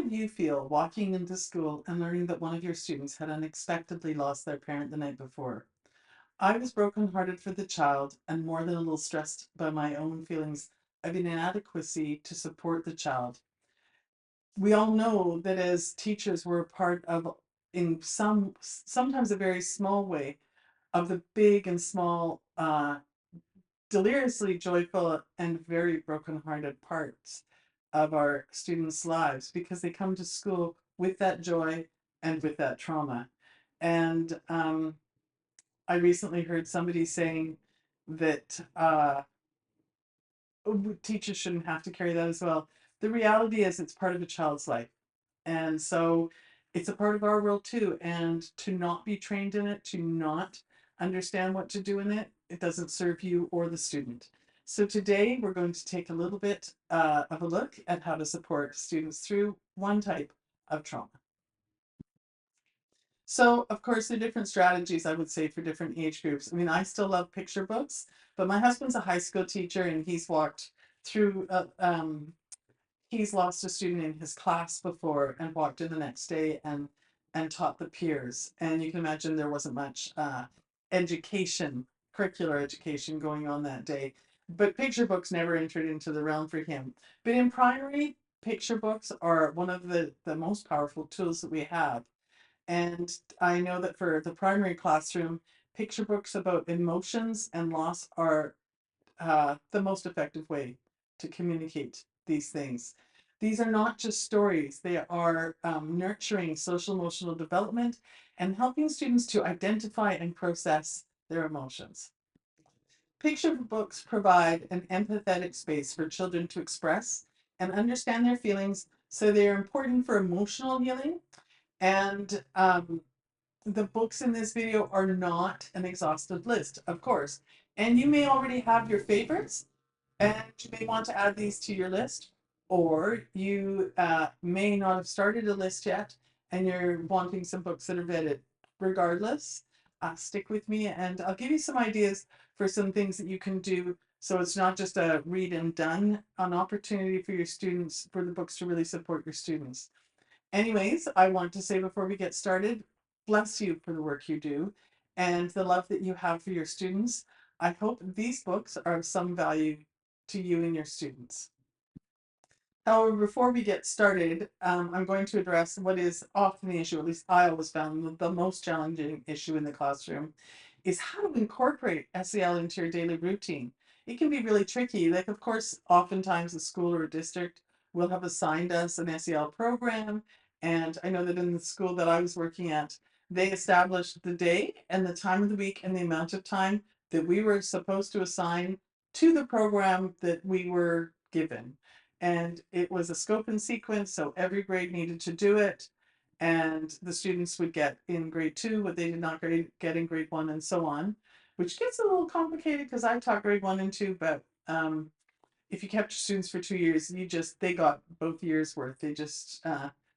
would you feel walking into school and learning that one of your students had unexpectedly lost their parent the night before? I was brokenhearted for the child and more than a little stressed by my own feelings of inadequacy to support the child. We all know that as teachers, we're a part of, in sometimes a very small way, of the big and small, deliriously joyful and very brokenhearted parts of our students' lives because they come to school with that joy and with that trauma. And I recently heard somebody saying that teachers shouldn't have to carry that as well. The reality is, it's part of a child's life. And so it's a part of our world too. And to not be trained in it, to not understand what to do in it, it doesn't serve you or the student. So today we're going to take a little bit of a look at how to support students through one type of trauma. So, of course, there are different strategies, I would say, for different age groups. I mean, I still love picture books, but my husband's a high school teacher and he's walked through, he's lost a student in his class before and walked in the next day and taught the peers. And you can imagine there wasn't much education, curricular education going on that day. But picture books never entered into the realm for him. But in primary, picture books are one of the most powerful tools that we have. And I know that for the primary classroom, picture books about emotions and loss are the most effective way to communicate these things. These are not just stories, they are nurturing social emotional development and helping students to identify and process their emotions. Picture books provide an empathetic space for children to express and understand their feelings, so they are important for emotional healing. And the books in this video are not an exhaustive list, of course. And you may already have your favorites, and you may want to add these to your list, or you may not have started a list yet and you're wanting some books that are vetted. Regardless, stick with me and I'll give you some ideas for some things that you can do so it's not just a read and done, an opportunity for your students, for the books to really support your students. Anyways, I want to say before we get started, bless you for the work you do and the love that you have for your students. I hope these books are of some value to you and your students. However, before we get started, I'm going to address what is often the issue, at least I always found the most challenging issue in the classroom, is how to incorporate SEL into your daily routine. It can be really tricky. Like, of course, oftentimes a school or a district will have assigned us an SEL program. And I know that in the school that I was working at, they established the day and the time of the week and the amount of time that we were supposed to assign to the program that we were given. And it was a scope and sequence, so every grade needed to do it. And the students would get in grade 2 what they did not get in grade 1 and so on, which gets a little complicated because I taught grade 1 and 2, but if you kept your students for 2 years, they got both years worth. They just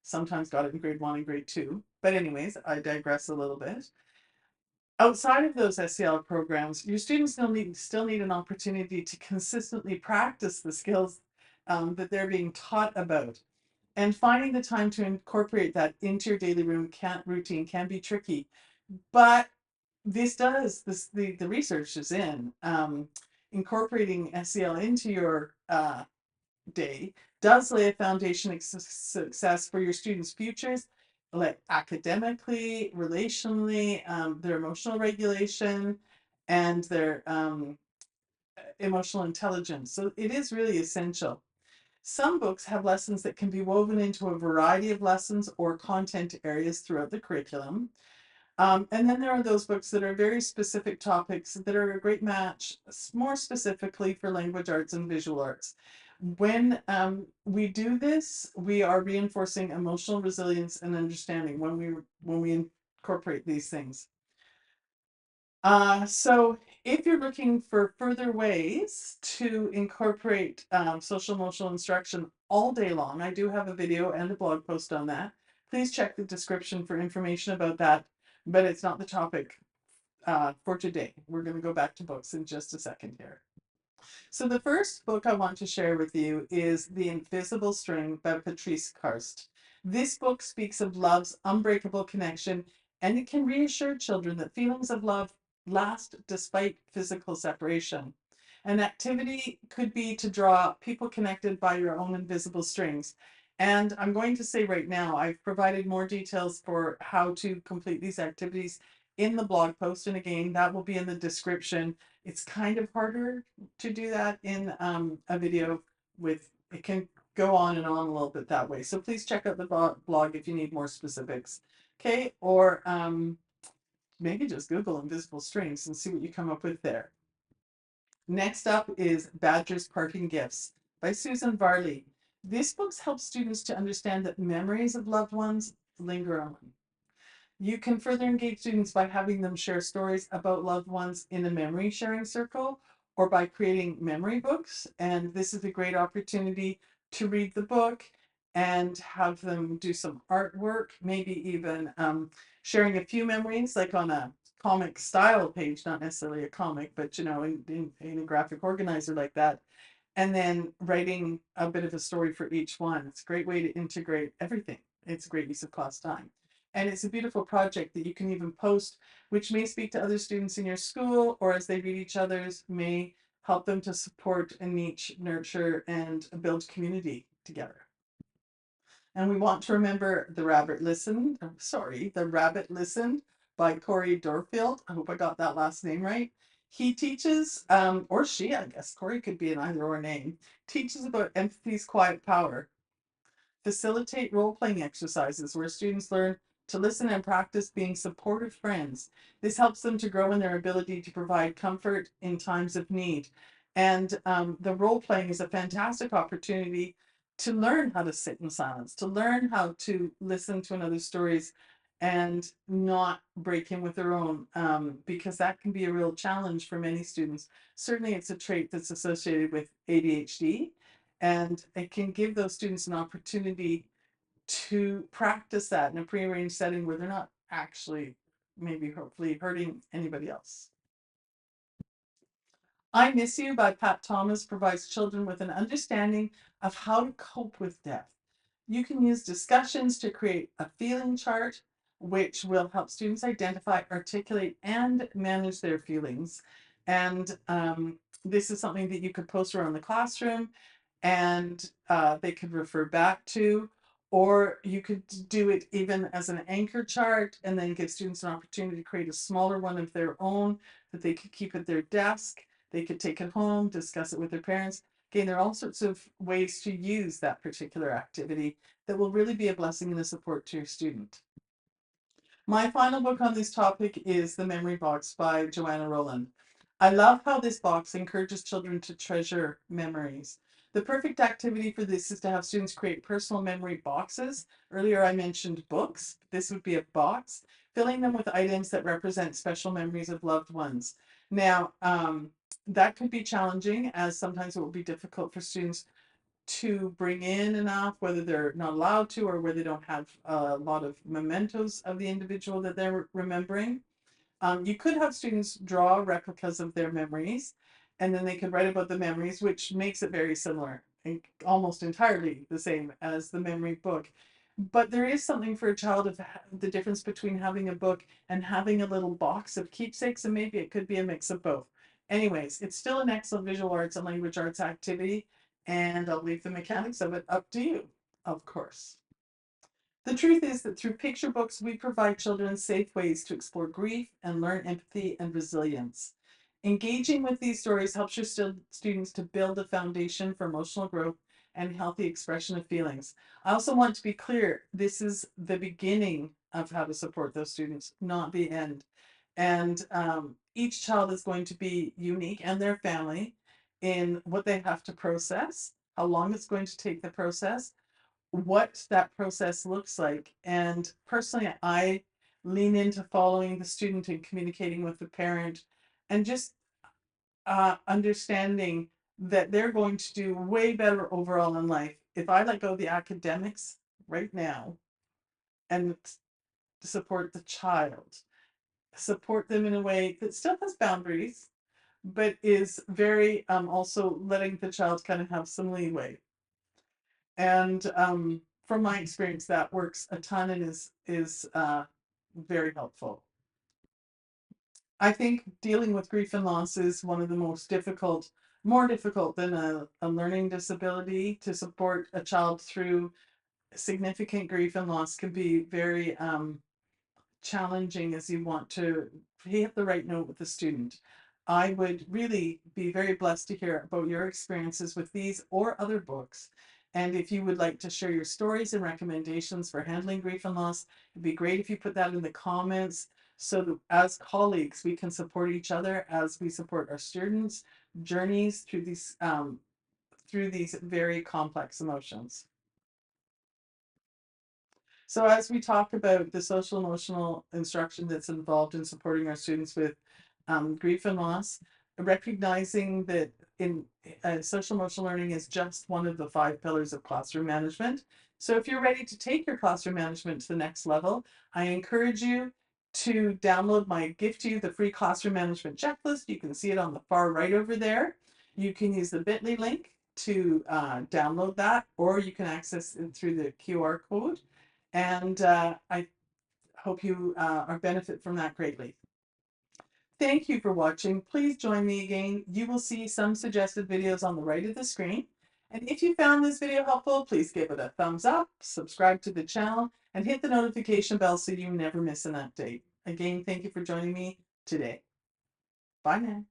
sometimes got it in grade 1 and grade 2. But anyways, I digress a little bit. Outside of those SEL programs, your students still need an opportunity to consistently practice the skills that they're being taught about. And finding the time to incorporate that into your daily routine can be tricky. But the research is in incorporating SEL into your day does lay a foundation of success for your students' futures, like academically, relationally, their emotional regulation, and their emotional intelligence. So it is really essential. Some books have lessons that can be woven into a variety of lessons or content areas throughout the curriculum. And then there are those books that are very specific topics that are a great match, more specifically for language arts and visual arts. When we do this, we are reinforcing emotional resilience and understanding when we incorporate these things. So if you're looking for further ways to incorporate social emotional instruction all day long, I do have a video and a blog post on that. Please check the description for information about that, but it's not the topic for today. We're going to go back to books in just a second here. So the first book I want to share with you is The Invisible String by Patrice Karst. This book speaks of love's unbreakable connection, and it can reassure children that feelings of love last despite physical separation. An activity could be to draw people connected by your own invisible strings. And I'm going to say right now, I've provided more details for how to complete these activities in the blog post. And again, that will be in the description. It's kind of harder to do that in a video with, it can go on and on a little bit that way. So please check out the blog if you need more specifics. Okay, or maybe just Google invisible strings and see what you come up with there. Next up is Badger's Parting Gifts by Susan Varley. This book helps students to understand that memories of loved ones linger on. You can further engage students by having them share stories about loved ones in a memory sharing circle or by creating memory books. And this is a great opportunity to read the book and have them do some artwork, maybe even sharing a few memories, like on a comic style page, not necessarily a comic, but in a graphic organizer like that, and then writing a bit of a story for each one. It's a great way to integrate everything. It's a great use of class time. And it's a beautiful project that you can even post, which may speak to other students in your school, or as they read each other's, may help them to support and each nurture and build community together. And we want to remember The Rabbit Listened, The Rabbit Listened by Corey Dorfield. I hope I got that last name right. He teaches, or she, I guess, Corey could be an either or name, teaches about empathy's quiet power. Facilitate role-playing exercises where students learn to listen and practice being supportive friends. This helps them to grow in their ability to provide comfort in times of need. And the role-playing is a fantastic opportunity to learn how to sit in silence, to learn how to listen to another's stories and not break in with their own, because that can be a real challenge for many students. Certainly, it's a trait that's associated with ADHD, and it can give those students an opportunity to practice that in a prearranged setting where they're not actually, maybe hopefully, hurting anybody else. I Miss You by Pat Thomas provides children with an understanding of how to cope with death. You can use discussions to create a feeling chart, which will help students identify, articulate, and manage their feelings. And this is something that you could post around the classroom and they could refer back to, or you could do it even as an anchor chart and then give students an opportunity to create a smaller one of their own that they could keep at their desk. They could take it home, discuss it with their parents. Again, there are all sorts of ways to use that particular activity that will really be a blessing and a support to your student. My final book on this topic is The Memory Box by Joanna Rowland. I love how this box encourages children to treasure memories. The perfect activity for this is to have students create personal memory boxes. Earlier I mentioned books. This would be a box, filling them with items that represent special memories of loved ones. Now, that could be challenging, as sometimes it will be difficult for students to bring in enough, whether they're not allowed to or where they don't have a lot of mementos of the individual that they're remembering. You could have students draw replicas of their memories, and then they could write about the memories, which makes it very similar and almost entirely the same as the memory book. But there is something for a child of the difference between having a book and having a little box of keepsakes, and maybe it could be a mix of both. Anyways, it's still an excellent visual arts and language arts activity, and I'll leave the mechanics of it up to you, of course. The truth is that through picture books, we provide children safe ways to explore grief and learn empathy and resilience. Engaging with these stories helps your students to build a foundation for emotional growth and healthy expression of feelings. I also want to be clear, this is the beginning of how to support those students, not the end. And each child is going to be unique, and their family, in what they have to process, how long it's going to take the process, what that process looks like. And personally, I lean into following the student and communicating with the parent and just understanding that they're going to do way better overall in life if I let go of the academics right now and support the child, support them in a way that still has boundaries, but is very also letting the child kind of have some leeway. And from my experience, that works a ton and is very helpful. I think dealing with grief and loss is one of the most difficult, more difficult than a learning disability. To support a child through significant grief and loss can be very challenging as you want to hit the right note with the student. I would really be very blessed to hear about your experiences with these or other books. And if you would like to share your stories and recommendations for handling grief and loss, it'd be great if you put that in the comments so that as colleagues, we can support each other as we support our students' journeys through these very complex emotions. So as we talk about the social emotional instruction that's involved in supporting our students with grief and loss, recognizing that in social emotional learning is just one of the 5 pillars of classroom management. So if you're ready to take your classroom management to the next level, I encourage you to download my gift to you, the free classroom management checklist. You can see it on the far right over there. You can use the bit.ly link to download that, or you can access it through the QR code. And I hope you are benefit from that greatly. Thank you for watching. Please join me again. You will see some suggested videos on the right of the screen. And if you found this video helpful, please give it a thumbs up, subscribe to the channel, and hit the notification bell so you never miss an update. Again, thank you for joining me today. Bye now.